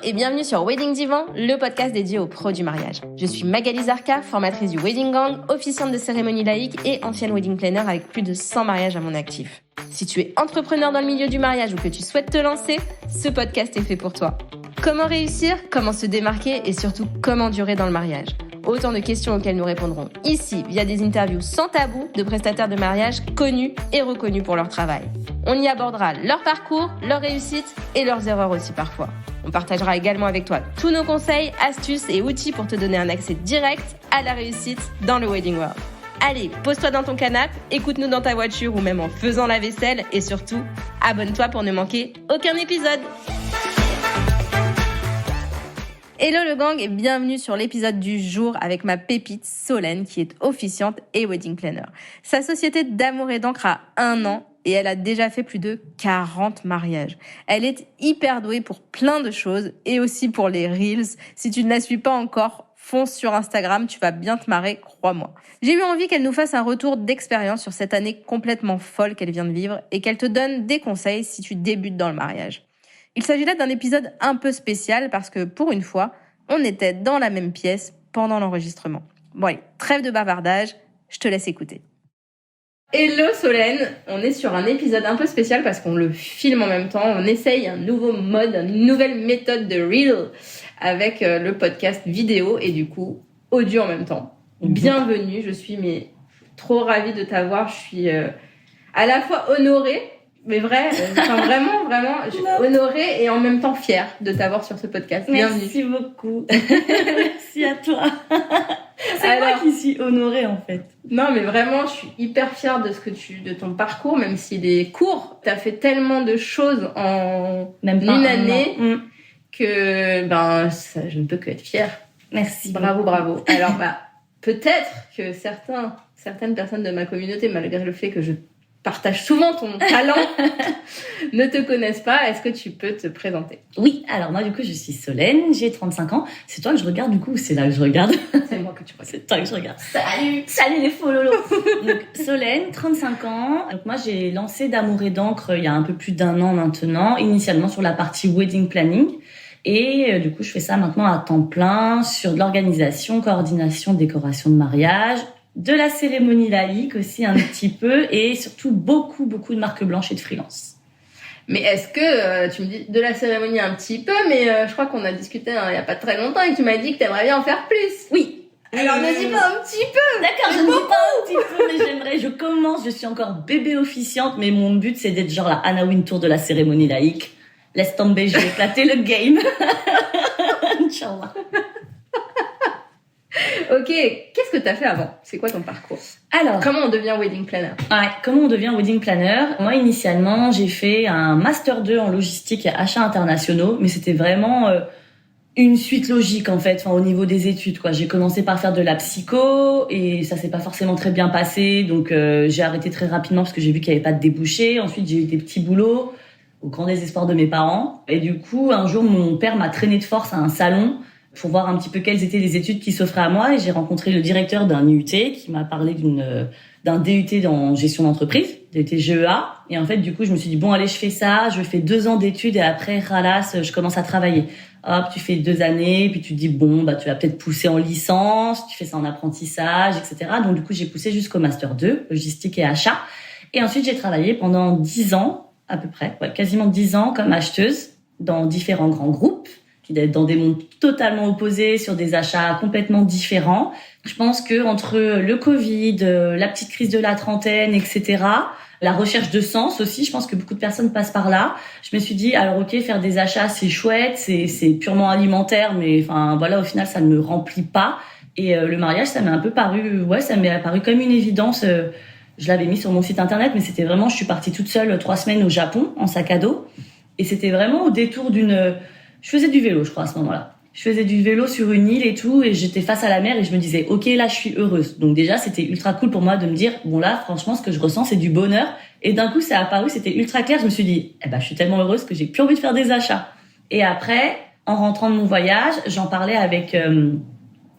et bienvenue sur Wedding Divan, le podcast dédié aux pros du mariage. Je suis Magali Zarka, formatrice du Wedding Gang, officiante de cérémonie laïque et ancienne wedding planner avec plus de 100 mariages à mon actif. Si tu es entrepreneur dans le milieu du mariage ou que tu souhaites te lancer, ce podcast est fait pour toi. Comment réussir, comment se démarquer et surtout comment durer dans le mariage. Autant de questions auxquelles nous répondrons ici via des interviews sans tabou de prestataires de mariage connus et reconnus pour leur travail. On y abordera leur parcours, leurs réussites et leurs erreurs aussi parfois. On partagera également avec toi tous nos conseils, astuces et outils pour te donner un accès direct à la réussite dans le Wedding World. Allez, pose-toi dans ton canapé, écoute-nous dans ta voiture ou même en faisant la vaisselle et surtout, abonne-toi pour ne manquer aucun épisode. Hello le gang et bienvenue sur l'épisode du jour avec ma pépite Solène qui est officiante et wedding planner. Sa société d'amour et d'encre a 1 an et elle a déjà fait plus de 40 mariages. Elle est hyper douée pour plein de choses et aussi pour les Reels. Si tu ne la suis pas encore, fonce sur Instagram, tu vas bien te marrer, crois-moi. J'ai eu envie qu'elle nous fasse un retour d'expérience sur cette année complètement folle qu'elle vient de vivre et qu'elle te donne des conseils si tu débutes dans le mariage. Il s'agit là d'un épisode un peu spécial parce que, pour une fois, on était dans la même pièce pendant l'enregistrement. Bon allez, trêve de bavardage, je te laisse écouter. Hello Solène, on est sur un épisode un peu spécial parce qu'on le filme en même temps. On essaye un nouveau mode, une nouvelle méthode de Reel avec le podcast vidéo et du coup audio en même temps. Bienvenue, je suis trop ravie de t'avoir. Je suis à la fois honorée, mais vraiment, je suis honorée et en même temps fière de t'avoir sur ce podcast. Bienvenue. Merci beaucoup. Merci à toi. C'est moi qui suis honorée en fait. Non, mais vraiment, je suis hyper fière de ton parcours, même s'il est court. T'as fait tellement de choses en une année que je ne peux que être fière. Merci. Bravo. Alors peut-être que certaines personnes de ma communauté, malgré le fait que je partage souvent ton talent, ne te connaissent pas. Est-ce que tu peux te présenter? Oui, alors moi du coup je suis Solène, j'ai 35 ans. C'est toi que je regarde du coup ou c'est là que je regarde? C'est moi que tu regardes. C'est toi que je regarde. Salut les faux lolos. Donc Solène, 35 ans. Donc moi j'ai lancé d'Amour et d'encre il y a un peu plus d'1 an maintenant, initialement sur la partie wedding planning. Et du coup je fais ça maintenant à temps plein sur de l'organisation, coordination, décoration de mariage, de la cérémonie laïque aussi un petit peu et surtout beaucoup de marques blanches et de freelance. Mais est-ce que tu me dis de la cérémonie un petit peu, mais je crois qu'on a discuté il y a pas très longtemps et que tu m'as dit que t'aimerais bien en faire plus. Oui. Alors ne dis pas un petit peu. D'accord, je ne dis pas un petit peu, mais j'aimerais. Je commence, je suis encore bébé officiante, mais mon but c'est d'être genre la Anna Wintour de la cérémonie laïque. Laisse tomber, je vais éclater le game. Inch'Allah. Ok, qu'est-ce que t'as fait avant? C'est quoi ton parcours? Alors, comment on devient wedding planner? Ouais, comment on devient wedding planner? Moi, initialement, j'ai fait un master 2 en logistique et achats internationaux, mais c'était vraiment une suite logique en fait, au niveau des études quoi. J'ai commencé par faire de la psycho et ça s'est pas forcément très bien passé, donc j'ai arrêté très rapidement parce que j'ai vu qu'il y avait pas de débouchés. Ensuite, j'ai eu des petits boulots au grand désespoir de mes parents et du coup, un jour, mon père m'a traîné de force à un salon pour voir un petit peu quelles étaient les études qui s'offraient à moi et j'ai rencontré le directeur d'un IUT qui m'a parlé d'un DUT en gestion d'entreprise, DUT GEA, et en fait du coup je me suis dit bon allez je fais ça, je fais 2 ans d'études et après ralasse je commence à travailler. Hop, tu fais 2 années puis tu te dis bon tu vas peut-être pousser en licence, tu fais ça en apprentissage, etc. Donc du coup j'ai poussé jusqu'au master 2, logistique et achat, et ensuite j'ai travaillé pendant 10 ans à peu près, quasiment 10 ans comme acheteuse dans différents grands groupes, d'être dans des mondes totalement opposés, sur des achats complètement différents. Je pense que entre le Covid, la petite crise de la trentaine, etc., la recherche de sens aussi, je pense que beaucoup de personnes passent par là. Je me suis dit, alors ok, faire des achats, c'est chouette, c'est purement alimentaire, mais au final, ça ne me remplit pas. Et le mariage, ça m'est apparu comme une évidence. Je l'avais mis sur mon site internet, mais c'était vraiment, je suis partie toute seule 3 semaines au Japon, en sac à dos. Et c'était vraiment au détour je faisais du vélo, je crois, à ce moment-là. Je faisais du vélo sur une île et tout, et j'étais face à la mer et je me disais, ok, là, je suis heureuse. Donc déjà, c'était ultra cool pour moi de me dire, bon là, franchement, ce que je ressens, c'est du bonheur. Et d'un coup, ça a apparu, c'était ultra clair. Je me suis dit, je suis tellement heureuse que j'ai plus envie de faire des achats. Et après, en rentrant de mon voyage, j'en parlais avec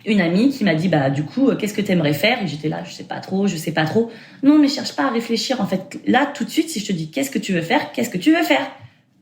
une amie qui m'a dit, du coup, qu'est-ce que t'aimerais faire? Et j'étais là, je sais pas trop. Non, mais cherche pas à réfléchir. En fait, là, tout de suite, si je te dis, qu'est-ce que tu veux faire?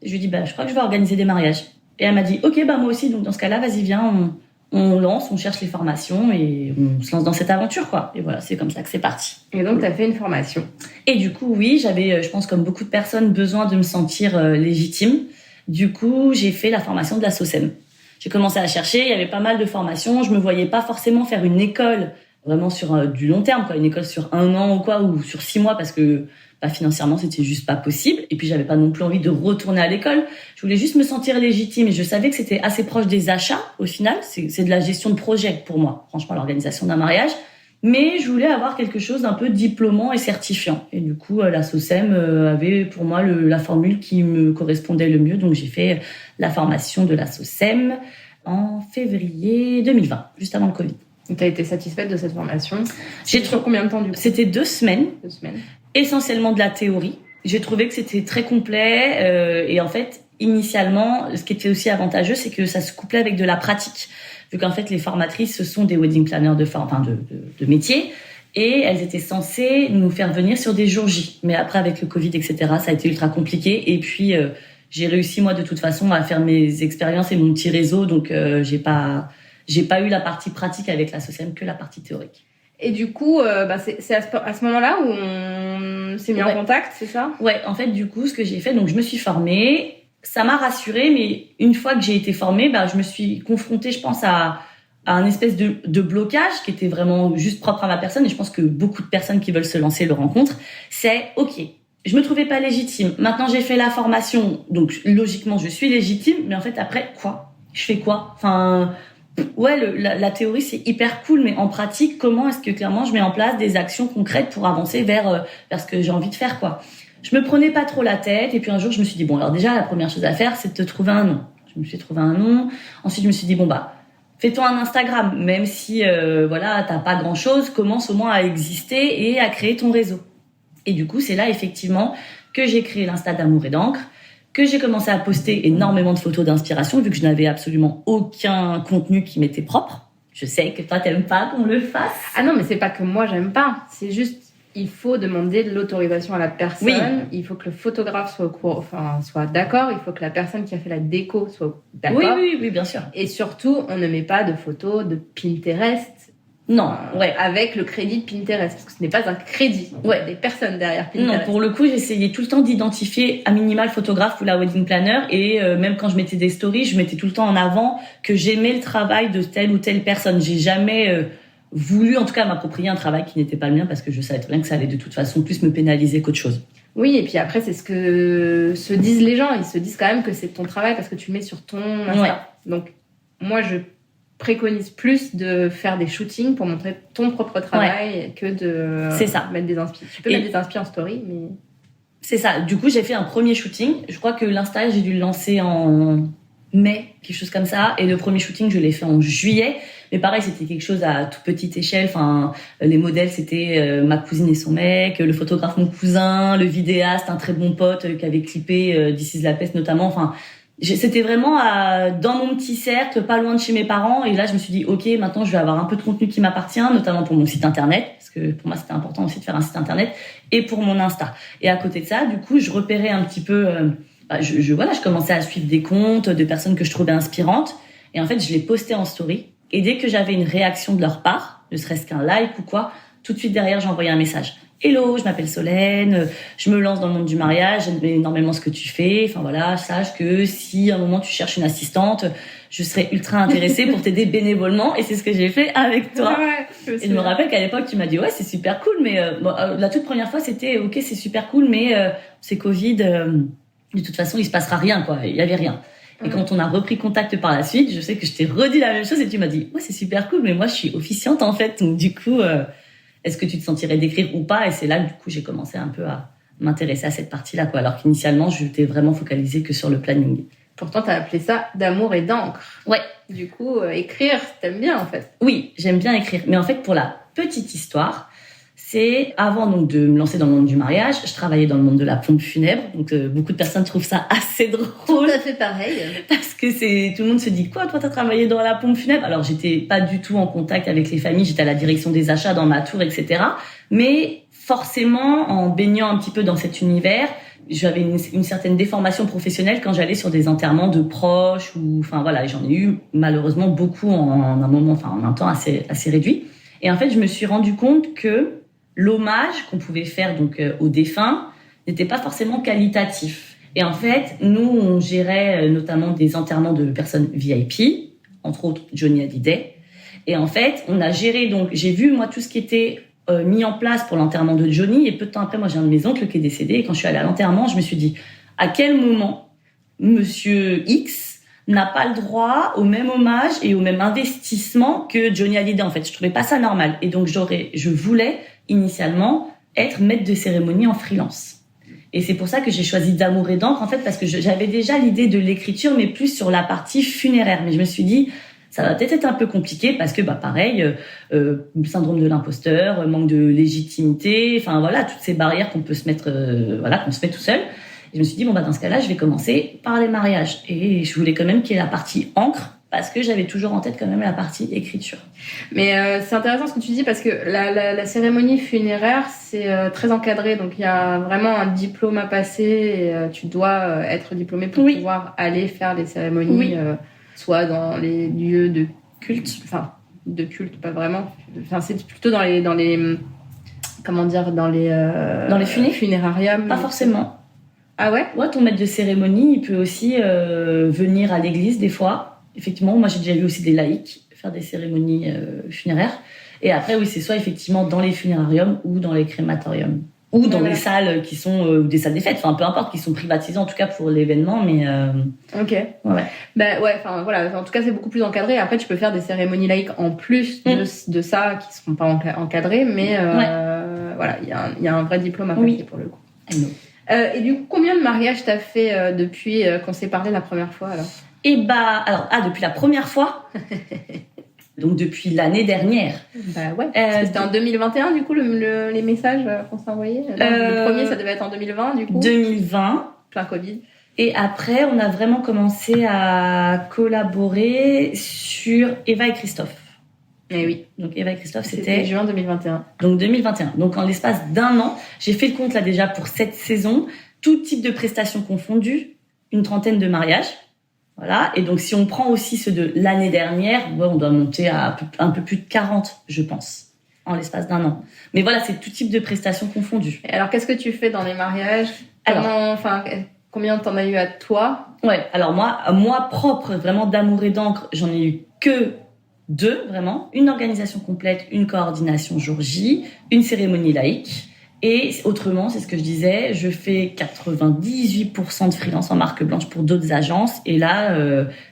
Je lui dis, je crois que je vais organiser des mariages. Et elle m'a dit, ok, bah moi aussi, donc dans ce cas-là, vas-y, viens, on cherche les formations et on se lance dans cette aventure, quoi. Et voilà, c'est comme ça que c'est parti. Et donc, tu as fait une formation. Et du coup, oui, j'avais, je pense, comme beaucoup de personnes, besoin de me sentir légitime. Du coup, j'ai fait la formation de la SOCEM. J'ai commencé à chercher, il y avait pas mal de formations. Je me voyais pas forcément faire une école vraiment sur du long terme, quoi, une école sur 1 an ou quoi, ou sur 6 mois, parce que financièrement, c'était juste pas possible. Et puis, j'avais pas non plus envie de retourner à l'école. Je voulais juste me sentir légitime. Et je savais que c'était assez proche des achats, au final. C'est de la gestion de projet pour moi, franchement, l'organisation d'un mariage. Mais je voulais avoir quelque chose d'un peu diplômant et certifiant. Et du coup, la SOCEM avait pour moi la formule qui me correspondait le mieux. Donc, j'ai fait la formation de la SOCEM en février 2020, juste avant le Covid. Tu as été satisfaite de cette formation? J'ai sur combien de temps du coup? C'était 2 semaines. 2 semaines. Essentiellement de la théorie. J'ai trouvé que c'était très complet et en fait, initialement, ce qui était aussi avantageux, c'est que ça se couplait avec de la pratique. Vu qu'en fait, les formatrices, ce sont des wedding planners de métier et elles étaient censées nous faire venir sur des jours J. Mais après, avec le Covid, etc., ça a été ultra compliqué. Et puis, j'ai réussi, moi, de toute façon, à faire mes expériences et mon petit réseau. Donc, j'ai pas eu la partie pratique avec la SOCEM, que la partie théorique. Et du coup, c'est à ce moment-là où on s'est mis en contact, c'est ça? Ouais, en fait, du coup, ce que j'ai fait, donc je me suis formée. Ça m'a rassurée, mais une fois que j'ai été formée, je me suis confrontée, je pense, à un espèce de blocage qui était vraiment juste propre à ma personne. Et je pense que beaucoup de personnes qui veulent se lancer le rencontrent. C'est, ok, je me trouvais pas légitime. Maintenant, j'ai fait la formation. Donc, logiquement, je suis légitime. Mais en fait, après, quoi? Je fais quoi? Enfin... Ouais, la théorie, c'est hyper cool, mais en pratique, comment est-ce que clairement je mets en place des actions concrètes pour avancer vers ce que j'ai envie de faire, quoi. Je me prenais pas trop la tête, et puis un jour, je me suis dit, bon, alors déjà, la première chose à faire, c'est de te trouver un nom. Je me suis trouvé un nom. Ensuite, je me suis dit, bon, fais-toi un Instagram, même si, t'as pas grand-chose, commence au moins à exister et à créer ton réseau. Et du coup, c'est là, effectivement, que j'ai créé l'Insta d'Amour et d'encre, que j'ai commencé à poster énormément de photos d'inspiration, vu que je n'avais absolument aucun contenu qui m'était propre. Je sais que toi, t'aimes pas qu'on le fasse. Ah non, mais c'est pas que moi, j'aime pas. C'est juste, il faut demander de l'autorisation à la personne. Oui. Il faut que le photographe soit d'accord. Il faut que la personne qui a fait la déco soit d'accord. Oui, bien sûr. Et surtout, on ne met pas de photos de Pinterest. Non, ouais. Avec le crédit de Pinterest, parce que ce n'est pas un crédit. Ouais. Des personnes derrière Pinterest. Non, pour le coup, j'essayais tout le temps d'identifier à minima le photographe ou la wedding planner, et même quand je mettais des stories, je mettais tout le temps en avant que j'aimais le travail de telle ou telle personne. J'ai jamais voulu, en tout cas, m'approprier un travail qui n'était pas le mien, parce que je savais très bien que ça allait de toute façon plus me pénaliser qu'autre chose. Oui, et puis après, c'est ce que se disent les gens. Ils se disent quand même que c'est ton travail parce que tu le mets sur ton Insta. Ouais. Donc, moi, je préconise plus de faire des shootings pour montrer ton propre travail que de mettre des inspi. Tu peux mettre des inspi en story, mais... C'est ça. Du coup, j'ai fait un premier shooting. Je crois que l'Insta, j'ai dû le lancer en mai, quelque chose comme ça. Et le premier shooting, je l'ai fait en juillet. Mais pareil, c'était quelque chose à toute petite échelle. Enfin, les modèles, c'était ma cousine et son mec, le photographe, mon cousin, le vidéaste, un très bon pote qui avait clippé This is la peste notamment. Enfin, c'était vraiment dans mon petit cercle, pas loin de chez mes parents. Et là, je me suis dit, ok, maintenant, je vais avoir un peu de contenu qui m'appartient, notamment pour mon site internet, parce que pour moi, c'était important aussi de faire un site internet, et pour mon Insta. Et à côté de ça, du coup, je repérais un petit peu... je commençais à suivre des comptes de personnes que je trouvais inspirantes. Et en fait, je les postais en story. Et dès que j'avais une réaction de leur part, ne serait-ce qu'un like ou quoi, tout de suite derrière, j'envoyais un message. Hello, je m'appelle Solène, je me lance dans le monde du mariage, j'aime énormément ce que tu fais. Enfin voilà, sache que si à un moment tu cherches une assistante, je serais ultra intéressée pour t'aider bénévolement. Et c'est ce que j'ai fait avec toi. Ouais, et je me rappelle qu'à l'époque, tu m'as dit ouais, c'est super cool, mais la toute première fois, c'était ok, c'est super cool, mais c'est Covid, de toute façon, il se passera rien, quoi. Il y avait rien. Et quand on a repris contact par la suite, je sais que je t'ai redit la même chose et tu m'as dit ouais, c'est super cool, mais moi je suis officiante en fait, donc du coup. Est-ce que tu te sentirais d'écrire ou pas? Et c'est là que du coup j'ai commencé un peu à m'intéresser à cette partie-là, quoi. Alors qu'initialement, je t'ai vraiment focalisée que sur le planning. Pourtant, t'as appelé ça d'amour et d'encre. Ouais. Du coup, écrire, t'aimes bien en fait. Oui, j'aime bien écrire. Mais en fait, pour la petite histoire, c'est avant donc de me lancer dans le monde du mariage, je travaillais dans le monde de la pompe funèbre. Donc beaucoup de personnes trouvent ça assez drôle. Tout à fait pareil. Parce que tout le monde se dit quoi, toi t'as travaillé dans la pompe funèbre? Alors j'étais pas du tout en contact avec les familles, j'étais à la direction des achats dans ma tour, etc. Mais forcément, en baignant un petit peu dans cet univers, j'avais une certaine déformation professionnelle quand j'allais sur des enterrements de proches ou, enfin voilà, j'en ai eu malheureusement beaucoup en un temps assez réduit. Et en fait, je me suis rendu compte que l'hommage qu'on pouvait faire donc aux défunts n'était pas forcément qualitatif. Et en fait, nous, on gérait notamment des enterrements de personnes VIP, entre autres Johnny Hallyday. Et en fait, on a géré, donc j'ai vu moi tout ce qui était mis en place pour l'enterrement de Johnny. Et peu de temps après, moi j'ai un de mes oncles qui est décédé. Et quand je suis allée à l'enterrement, je me suis dit, à quel moment Monsieur X n'a pas le droit au même hommage et au même investissement que Johnny Hallyday. En fait, je trouvais pas ça normal. Et donc je voulais initialement être maître de cérémonie en freelance. Et c'est pour ça que j'ai choisi D'Amour et d'encre, en fait, parce que j'avais déjà l'idée de l'écriture, mais plus sur la partie funéraire. Mais je me suis dit, ça va peut-être être un peu compliqué parce que, pareil, syndrome de l'imposteur, manque de légitimité, enfin voilà, toutes ces barrières qu'on peut se mettre, qu'on se met tout seul. Et je me suis dit, dans ce cas-là, je vais commencer par les mariages. Et je voulais quand même qu'il y ait la partie encre, parce que j'avais toujours en tête quand même la partie écriture. Mais c'est intéressant ce que tu dis, parce que la cérémonie funéraire, c'est très encadré. Donc il y a vraiment un diplôme à passer et tu dois être diplômé pour pouvoir aller faire les cérémonies, soit dans les lieux de culte, enfin de culte, pas vraiment. Enfin c'est plutôt dans les comment dire, dans les funérariums. Pas forcément. Ah ouais? Ouais, ton maître de cérémonie, il peut aussi venir à l'église des fois. Effectivement, moi j'ai déjà vu aussi des laïcs faire des cérémonies funéraires. Et après, oui, c'est soit effectivement dans les funérariums ou dans les crématoriums. Ou dans des salles qui sont des salles des fêtes, enfin peu importe, qui sont privatisées en tout cas pour l'événement, mais ok. Ouais. Bah ouais, enfin voilà, en tout cas c'est beaucoup plus encadré. Après tu peux faire des cérémonies laïques en plus de ça qui seront pas encadrées, mais voilà, il y a un vrai diplôme à passer pour le coup. Et du coup, combien de mariages t'as fait depuis qu'on s'est parlé la première fois alors? Depuis la première fois. Donc depuis l'année dernière. Bah ouais. Parce que c'était en 2021 du coup les messages qu'on s'est envoyés. Le premier ça devait être en 2020 du coup. 2020. Plein Covid. Et après on a vraiment commencé à collaborer sur Eva et Christophe. Et oui. Donc Eva et Christophe c'était juin 2021. Donc 2021. Donc en l'espace d'un an, j'ai fait le compte là déjà pour cette saison, tout type de prestations confondues, une trentaine de mariages. Voilà. Et donc, si on prend aussi ceux de l'année dernière, on doit monter à un peu plus de 40, je pense, en l'espace d'un an. Mais voilà, c'est tout type de prestations confondues. Et alors, qu'est-ce que tu fais dans les mariages? Combien t'en as eu à toi? Ouais. Alors, moi propre, vraiment d'amour et d'encre, j'en ai eu que 2, vraiment. Une organisation complète, une coordination jour J, une cérémonie laïque. Et autrement, c'est ce que je disais, je fais 98% de freelance en marque blanche pour d'autres agences. Et là,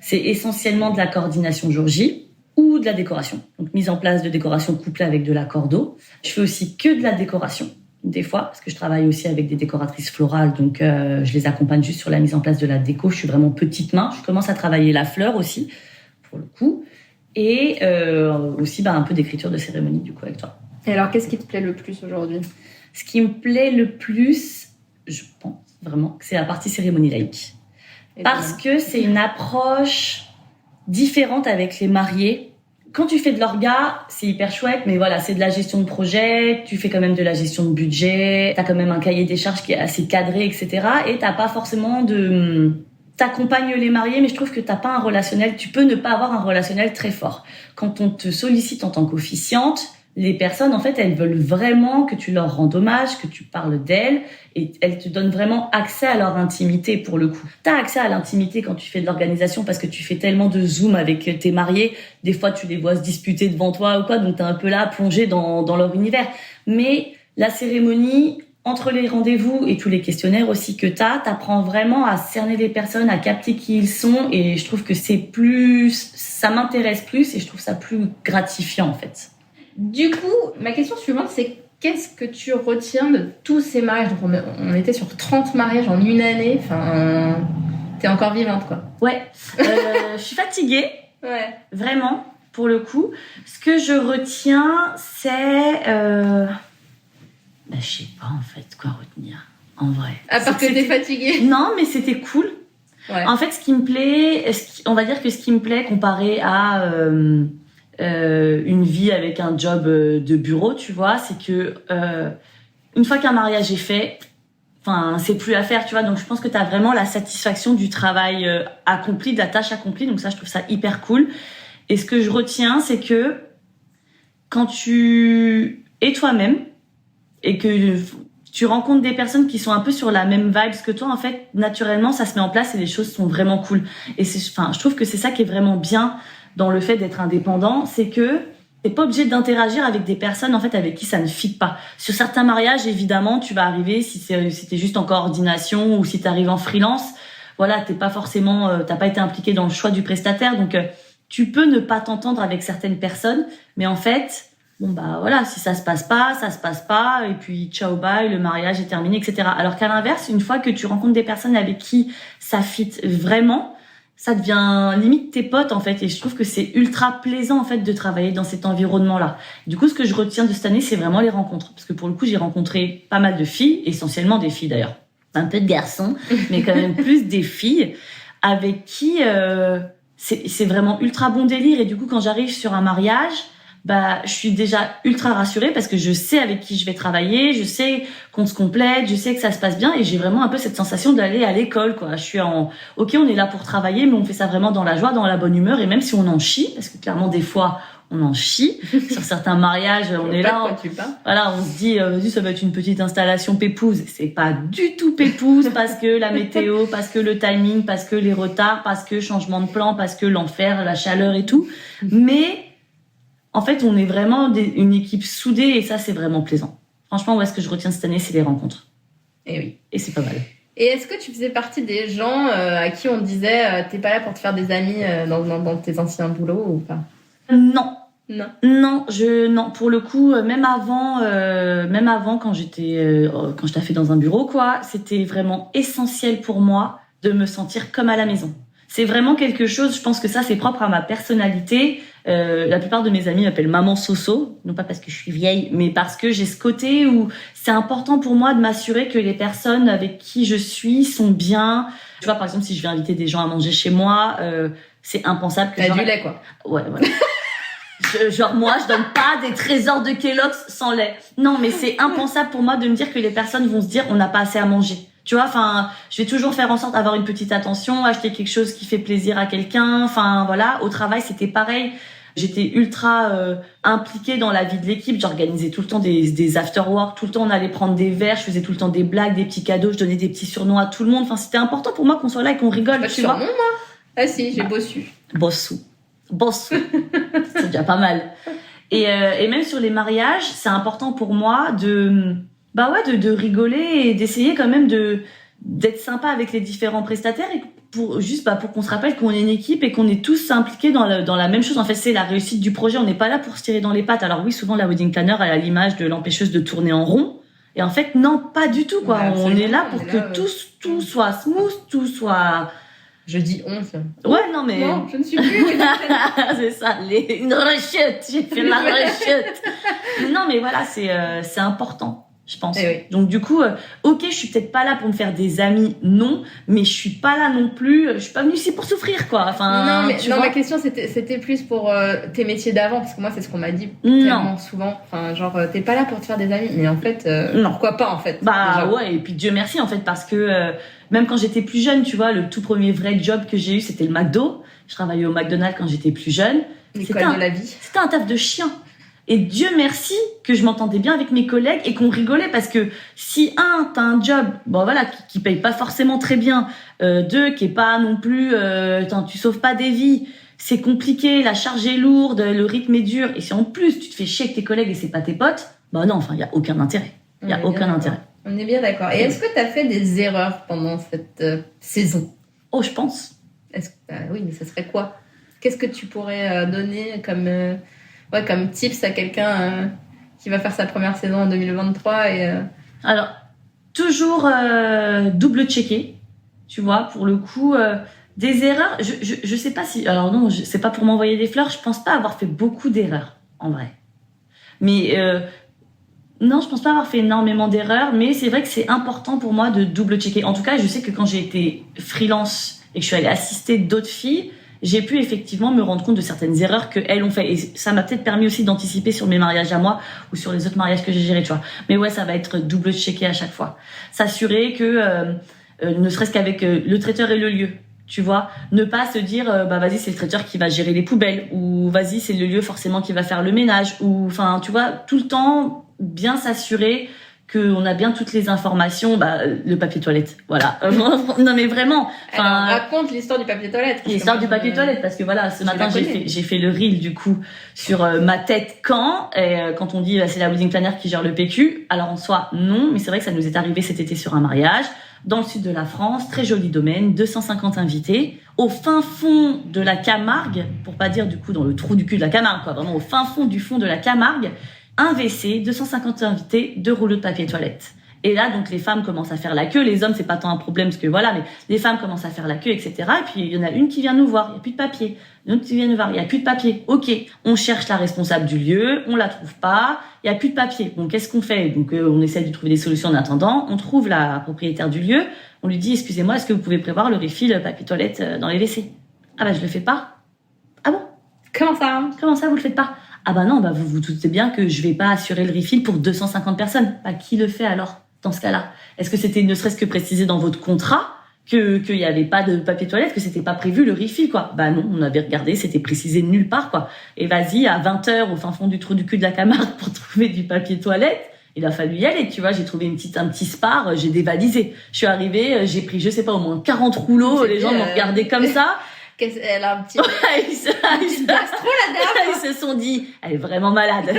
c'est essentiellement de la coordination jour J ou de la décoration. Donc, mise en place de décoration couplée avec de la cordeau. Je fais aussi que de la décoration, des fois, parce que je travaille aussi avec des décoratrices florales. Donc, je les accompagne juste sur la mise en place de la déco. Je suis vraiment petite main. Je commence à travailler la fleur aussi, pour le coup. Et aussi un peu d'écriture de cérémonie, du coup, avec toi. Et alors, qu'est-ce qui te plaît le plus aujourd'hui ? Ce qui me plaît le plus, je pense vraiment, que c'est la partie cérémonie laïque. Parce que c'est une approche différente avec les mariés. Quand tu fais de l'orga, c'est hyper chouette, mais voilà, c'est de la gestion de projet, tu fais quand même de la gestion de budget, t'as quand même un cahier des charges qui est assez cadré, etc. Et t'as pas forcément t'accompagnes les mariés, mais je trouve que t'as pas un relationnel, tu peux ne pas avoir un relationnel très fort. Quand on te sollicite en tant qu'officiante, les personnes, en fait, elles veulent vraiment que tu leur rendes hommage, que tu parles d'elles, et elles te donnent vraiment accès à leur intimité, pour le coup. T'as accès à l'intimité quand tu fais de l'organisation, parce que tu fais tellement de zoom avec tes mariés, des fois tu les vois se disputer devant toi ou quoi, donc t'es un peu là, plongé dans leur univers. Mais la cérémonie, entre les rendez-vous et tous les questionnaires aussi que t'apprends vraiment à cerner les personnes, à capter qui ils sont, et je trouve que ça m'intéresse plus, et je trouve ça plus gratifiant, en fait. Du coup, ma question suivante, c'est qu'est-ce que tu retiens de tous ces mariages ? Donc on était sur 30 mariages en une année. Enfin, t'es encore vivante, quoi. Ouais. Je suis fatiguée. Ouais. Vraiment, pour le coup. Ce que je retiens, c'est... je sais pas, en fait, quoi retenir. En vrai. À part que t'es fatiguée. Non, mais c'était cool. Ouais. En fait, ce qui me plaît... On va dire que ce qui me plaît comparé à... une vie avec un job de bureau, tu vois, c'est que une fois qu'un mariage est fait, enfin, c'est plus à faire, tu vois. Donc, je pense que tu as vraiment la satisfaction du travail accompli, de la tâche accomplie. Donc ça, je trouve ça hyper cool. Et ce que je retiens, c'est que quand tu es toi-même et que tu rencontres des personnes qui sont un peu sur la même vibe que toi, en fait, naturellement, ça se met en place et les choses sont vraiment cool. Et je trouve que c'est ça qui est vraiment bien dans le fait d'être indépendant, c'est que t'es pas obligé d'interagir avec des personnes, en fait, avec qui ça ne fit pas. Sur certains mariages, évidemment, tu vas arriver, si t'es juste en coordination ou si t'arrives en freelance, voilà, t'es pas forcément, t'as pas été impliqué dans le choix du prestataire, donc, tu peux ne pas t'entendre avec certaines personnes, mais en fait, bon bah voilà, si ça se passe pas, et puis ciao bye, le mariage est terminé, etc. Alors qu'à l'inverse, une fois que tu rencontres des personnes avec qui ça fit vraiment, ça devient limite tes potes en fait, et je trouve que c'est ultra plaisant en fait de travailler dans cet environnement-là. Du coup, ce que je retiens de cette année, c'est vraiment les rencontres, parce que pour le coup, j'ai rencontré pas mal de filles, essentiellement des filles d'ailleurs, un peu de garçons, mais quand même plus des filles avec qui c'est vraiment ultra bon délire. Et du coup, quand j'arrive sur un mariage, bah, je suis déjà ultra rassurée parce que je sais avec qui je vais travailler, je sais qu'on se complète, je sais que ça se passe bien et j'ai vraiment un peu cette sensation d'aller à l'école, quoi. Je suis ok, on est là pour travailler, mais on fait ça vraiment dans la joie, dans la bonne humeur et même si on en chie, parce que clairement, des fois, on en chie. Sur certains mariages, on est là, voilà, on se dit, vas-y, ça va être une petite installation pépouze. C'est pas du tout pépouze parce que la météo, parce que le timing, parce que les retards, parce que changement de plan, parce que l'enfer, la chaleur et tout. Mais, en fait, on est vraiment une équipe soudée et ça, c'est vraiment plaisant. Franchement, ouais, ce que je retiens cette année, c'est les rencontres. Et oui. Et c'est pas mal. Et est-ce que tu faisais partie des gens à qui on disait t'es pas là pour te faire des amis dans tes anciens boulots ou pas? Non. Non. Non, pour le coup, même avant quand quand je taffais dans un bureau, quoi, c'était vraiment essentiel pour moi de me sentir comme à la maison. C'est vraiment quelque chose, je pense que ça, c'est propre à ma personnalité. La plupart de mes amis m'appellent Maman Soso, non pas parce que je suis vieille, mais parce que j'ai ce côté où c'est important pour moi de m'assurer que les personnes avec qui je suis sont bien. Tu vois, par exemple, si je vais inviter des gens à manger chez moi, c'est impensable que t'as du lait, quoi. Ouais, voilà. Genre moi, je donne pas des trésors de Kellogg's sans lait. Non, mais c'est impensable pour moi de me dire que les personnes vont se dire on n'a pas assez à manger. Tu vois, enfin, je vais toujours faire en sorte d'avoir une petite attention, acheter quelque chose qui fait plaisir à quelqu'un. Enfin, voilà. Au travail, c'était pareil. J'étais ultra impliquée dans la vie de l'équipe. J'organisais tout le temps des after-work. Tout le temps, on allait prendre des verres. Je faisais tout le temps des blagues, des petits cadeaux. Je donnais des petits surnoms à tout le monde. Enfin, c'était important pour moi qu'on soit là et qu'on rigole. Tu vois. Moi. Ah si, j'ai bossu. Bossou. C'est déjà pas mal. Et même sur les mariages, c'est important pour moi de rigoler et d'essayer quand même d'être sympa avec les différents prestataires et pour qu'on se rappelle qu'on est une équipe et qu'on est tous impliqués dans la même chose. En fait, c'est la réussite du projet. On n'est pas là pour se tirer dans les pattes. Alors oui, souvent la wedding planner elle a l'image de l'empêcheuse de tourner en rond. Et en fait, non, pas du tout, quoi. Ouais, on est là pour que tout soit smooth, tout soit... Je dis honte. Ouais, non, mais... Non, je ne suis plus. C'est ça, une rechute. J'ai fait la rechute. Non, mais voilà, c'est important, je pense. Oui. Donc, du coup, ok, je suis peut-être pas là pour me faire des amis, non, mais je suis pas là non plus, je suis pas venue ici pour souffrir, quoi. Enfin, ma question, c'était plus pour tes métiers d'avant, parce que moi, c'est ce qu'on m'a dit tellement souvent. Enfin, genre, t'es pas là pour te faire des amis, mais en fait, non. Pourquoi pas, en fait? Bah, déjà. Ouais, et puis Dieu merci, en fait, parce que... même quand j'étais plus jeune, tu vois, le tout premier vrai job que j'ai eu, c'était le McDo. Je travaillais au McDonald's quand j'étais plus jeune. L'école de la vie. C'était un taf de chien. Et Dieu merci que je m'entendais bien avec mes collègues et qu'on rigolait parce que si t'as un job, bon voilà, qui paye pas forcément très bien, deux, qui est pas non plus, tu sauves pas des vies, c'est compliqué, la charge est lourde, le rythme est dur, et si en plus tu te fais chier avec tes collègues et c'est pas tes potes, bah non, enfin, il y a aucun intérêt. Il y a aucun intérêt. On est bien d'accord. Et est-ce que tu as fait des erreurs pendant cette saison? Oh, je pense. Oui, mais ça serait quoi? Qu'est-ce que tu pourrais donner comme tips à quelqu'un qui va faire sa première saison en 2023 Alors, toujours double-checker, tu vois, pour le coup, des erreurs. Je sais pas si... Alors non, c'est pas pour m'envoyer des fleurs, je pense pas avoir fait beaucoup d'erreurs, en vrai. Mais... non, je pense pas avoir fait énormément d'erreurs, mais c'est vrai que c'est important pour moi de double-checker. En tout cas, je sais que quand j'ai été freelance et que je suis allée assister d'autres filles, j'ai pu effectivement me rendre compte de certaines erreurs que elles ont fait. Et ça m'a peut-être permis aussi d'anticiper sur mes mariages à moi ou sur les autres mariages que j'ai gérés, tu vois. Mais ouais, ça va être double checké à chaque fois. S'assurer que, ne serait-ce qu'avec le traiteur et le lieu, tu vois, ne pas se dire bah vas-y c'est le traiteur qui va gérer les poubelles ou vas-y c'est le lieu forcément qui va faire le ménage ou enfin tu vois tout le temps bien s'assurer qu'on a bien toutes les informations, le papier toilette, voilà. Non mais vraiment. Alors, raconte l'histoire du papier toilette. L'histoire du papier toilette parce que voilà, ce matin j'ai fait le reel du coup sur ma tête quand on dit c'est la wedding planner qui gère le PQ. Alors en soi non, mais c'est vrai que ça nous est arrivé cet été sur un mariage dans le sud de la France, très joli domaine, 250 invités, au fin fond de la Camargue, pour pas dire du coup dans le trou du cul de la Camargue quoi, vraiment au fin fond de la Camargue. Un WC, 250 invités, 2 rouleaux de papier toilette. Et là, donc, les femmes commencent à faire la queue. Les hommes, c'est pas tant un problème, parce que voilà, mais les femmes commencent à faire la queue, etc. Et puis, il y en a une qui vient nous voir. Il n'y a plus de papier. Une autre qui vient nous voir. Il n'y a plus de papier. OK. On cherche la responsable du lieu. On la trouve pas. Il n'y a plus de papier. Bon, qu'est-ce qu'on fait? Donc, on essaie de trouver des solutions en attendant. On trouve la propriétaire du lieu. On lui dit, excusez-moi, est-ce que vous pouvez prévoir le refill papier toilette dans les WC? Ah bah, je le fais pas. Ah bon? Comment ça, vous le faites pas? Ah bah non, vous vous doutez bien que je vais pas assurer le refill pour 250 personnes. Bah, qui le fait alors, dans ce cas-là? Est-ce que c'était ne serait-ce que précisé dans votre contrat qu'il y avait pas de papier toilette, que c'était pas prévu le refill, quoi? Bah non, on avait regardé, c'était précisé nulle part, quoi. Et vas-y, à 20h, au fin fond du trou du cul de la Camargue pour trouver du papier toilette, il a fallu y aller, tu vois. J'ai trouvé un petit spar, j'ai dévalisé. Je suis arrivée, j'ai pris, je sais pas, au moins 40 rouleaux, les gens m'ont regardé comme ça. Elle a un petit gastro, la dame. Ils se sont dit, elle est vraiment malade.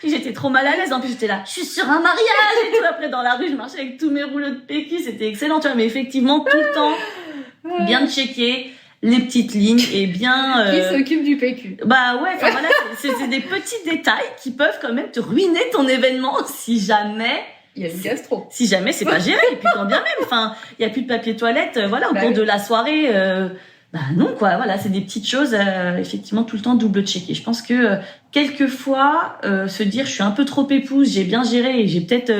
J'étais trop mal à l'aise. En plus, j'étais là, je suis sur un mariage et tout. Après, dans la rue, je marchais avec tous mes rouleaux de PQ. C'était excellent, tu vois. Mais effectivement, tout le temps, bien checker les petites lignes et bien... Qui s'occupe du PQ? Bah ouais, enfin voilà, c'est des petits détails qui peuvent quand même te ruiner ton événement si jamais... Il y a une gastro. Si jamais c'est pas géré. Et puis quand bien même, enfin, il y a plus de papier toilette, voilà, au cours de la soirée... Bah non quoi, voilà, c'est des petites choses effectivement tout le temps double checker. Je pense que quelquefois se dire je suis un peu trop épouse, j'ai bien géré et j'ai peut-être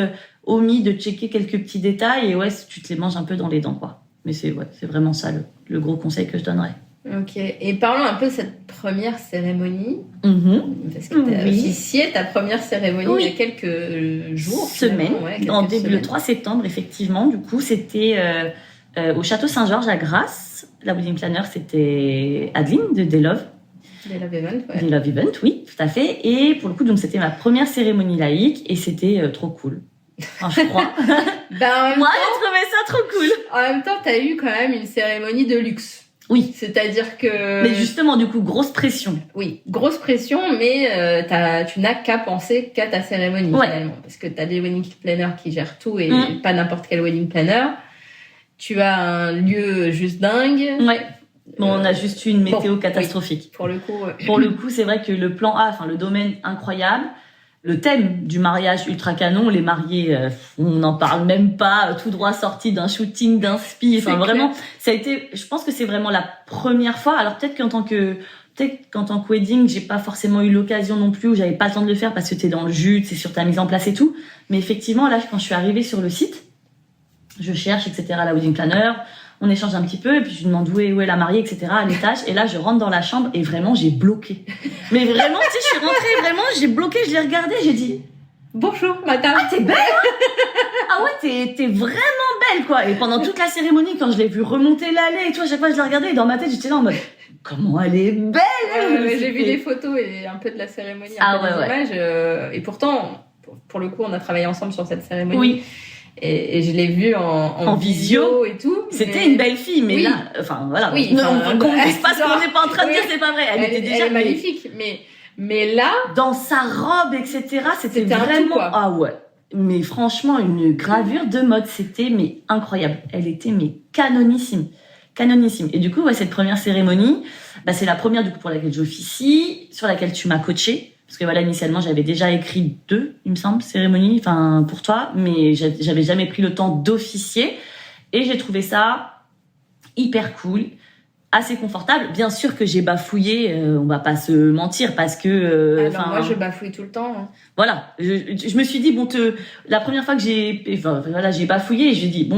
omis de checker quelques petits détails et ouais, tu te les manges un peu dans les dents quoi. Mais c'est vraiment ça le gros conseil que je donnerais. OK. Et parlons un peu de cette première cérémonie. Parce que tu as officié ta première cérémonie il y a quelques jours. Semaines. Le 3 septembre, effectivement. Du coup, c'était au Château Saint-Georges à Grasse. La wedding planner, c'était Adeline de Day Love. Day Love Event, ouais. Day Love Event, oui, tout à fait. Et pour le coup, donc c'était ma première cérémonie laïque et c'était trop cool. Enfin, je crois. Moi, j'ai trouvé ça trop cool. En même temps, t'as eu quand même une cérémonie de luxe. Oui. C'est-à-dire que... Mais justement, du coup, grosse pression. Oui, grosse pression, mais tu n'as qu'à penser qu'à ta cérémonie, finalement. Parce que t'as des wedding planners qui gèrent tout et pas n'importe quel wedding planner. Tu as un lieu juste dingue. Ouais. Bon, on a juste eu une météo catastrophique. Oui, Pour le coup, c'est vrai que le plan A, enfin le domaine incroyable, le thème du mariage ultra canon, les mariés, on n'en parle même pas, tout droit sorti d'un shooting, d'un spi. Enfin vraiment, ça a été. Je pense que c'est vraiment la première fois. Alors peut-être qu'en tant que wedding, j'ai pas forcément eu l'occasion non plus, ou j'avais pas le temps de le faire parce que t'es dans le jus, c'est sur ta mise en place et tout. Mais effectivement, là, quand je suis arrivée sur le site, je cherche, etc., la wedding planner, on échange un petit peu, et puis je lui demande où est la mariée, etc., à l'étage, et là, je rentre dans la chambre, et vraiment, j'ai bloqué. Mais vraiment, tu sais, je suis rentrée, vraiment, j'ai bloqué, je l'ai regardée, j'ai dit, bonjour, madame. Ah, t'es belle, hein? Ah ouais, t'es vraiment belle, quoi. Et pendant toute la cérémonie, quand je l'ai vue remonter l'allée, et tout, à chaque fois, je la regardais, et dans ma tête, j'étais là en mode, comment elle est belle! J'ai vu des photos et un peu de la cérémonie, un peu des images, et pourtant, pour le coup, on a travaillé ensemble sur cette cérémonie. Oui. Et je l'ai vue en visio et tout. C'était une belle fille, mais là, enfin voilà. Oui, qu'on dise pas ce qu'on n'est pas en train de dire, c'est pas vrai. Elle était déjà magnifique, mais là, dans sa robe, etc., c'était vraiment, ah ouais. Mais franchement, une gravure de mode, c'était mais incroyable. Elle était mais canonissime. Et du coup, cette première cérémonie, c'est la première du coup pour laquelle j'officie, sur laquelle tu m'as coachée. Parce que voilà, initialement, j'avais déjà écrit 2, il me semble, cérémonies, enfin, pour toi, mais j'avais jamais pris le temps d'officier. Et j'ai trouvé ça hyper cool, assez confortable. Bien sûr que j'ai bafouillé, on va pas se mentir, parce que... moi, je bafouille tout le temps. Hein. Voilà, je me suis dit, la première fois que j'ai bafouillé, j'ai dit,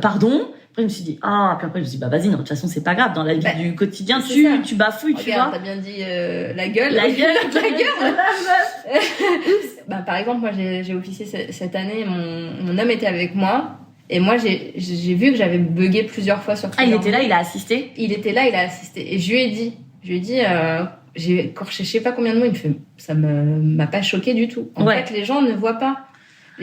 pardon, Après, je me suis dit, puis après, je me suis dit, vas-y, non, de toute façon, c'est pas grave. Dans la vie du quotidien, tu bafouilles, tu vois. T'as bien dit la gueule. La gueule. Par exemple, moi, j'ai officié cette année, mon homme était avec moi. Et moi, j'ai vu que j'avais bugué plusieurs fois sur Twitter. Il était là, il a assisté? Il était là, il a assisté. Et je lui ai dit, j'ai écorché je sais pas combien de mots, il me fait, ça m'a pas choqué du tout. En fait, les gens ne voient pas.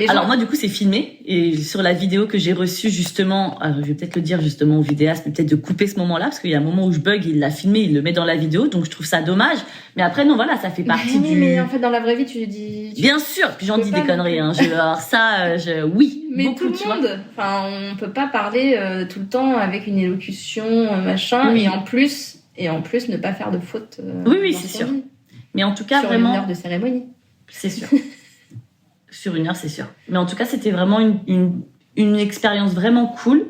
Alors moi, du coup, c'est filmé. Et sur la vidéo que j'ai reçue, justement, je vais peut-être le dire justement au vidéaste, mais peut-être de couper ce moment-là, parce qu'il y a un moment où je bug, il l'a filmé, il le met dans la vidéo, donc je trouve ça dommage. Mais après, non, voilà, ça fait partie Mais en fait, dans la vraie vie, tu dis... Bien sûr, puis j'en dis des conneries, hein. Alors ça, oui, mais beaucoup, tout le monde, enfin, on peut pas parler tout le temps avec une élocution, machin, et en plus, ne pas faire de fautes. Oui, c'est sûr. Vie. Mais en tout cas, sur vraiment... Sur une heure de cérémonie. C'est sûr. Sur une heure, c'est sûr. Mais en tout cas, c'était vraiment une expérience vraiment cool.